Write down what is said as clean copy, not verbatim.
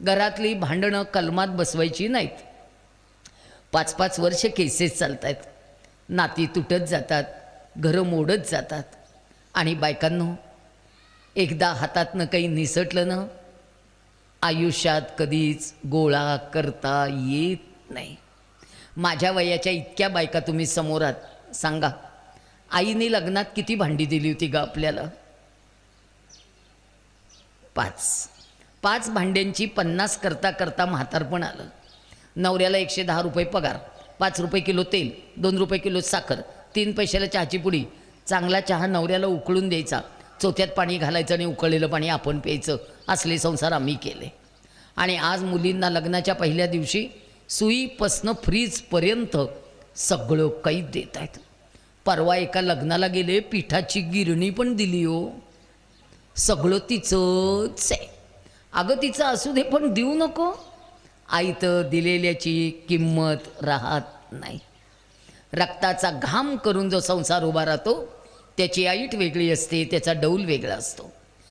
घरातली भांडणं कलमात बसवायची नाहीत. 5-5 वर्ष केसेस चालत आहेत, नाती तुटत जातात, घरं मोडत जातात. आणि बायकांनो, एकदा हातातनं काही निसटलं ना, आयुष्यात कधीच गोळा करता येत नाही. माझ्या वयाच्या इतक्या बायका तुम्ही समोर आहात, सांगा आईने लग्नात किती भांडी दिली होती ग आपल्याला? 5 भांड्यांची 50 करता करता म्हातारपण आलं. नवऱ्याला 110 रुपये पगार, 5 रुपये किलो तेल, 2 रुपये किलो साखर, 3 पैशाला चहाची पुडी. चांगला चहा नवऱ्याला उकळून द्यायचा, चोथ्यात पाणी घालायचं आणि उकळलेलं पाणी आपण प्यायचं. असले संसार आम्ही केले. आणि आज मुलींना लग्नाच्या पहिल्या दिवशी सुईपासनं फ्रीजपर्यंत सगळं काही देत आहेत. परवा एका लग्नाला गेले, पिठाची गिरणी पण दिली हो. सगळं तिचंच आहे. अगं तिचं असू दे, पण देऊ नको. आई तर दिलेल्याची किंमत राहत नाही. रक्ताचा घाम करून जो संसार उभा राहतो त्याची ऐट वेगळी असते, त्याचा डौल वेगळा असतो.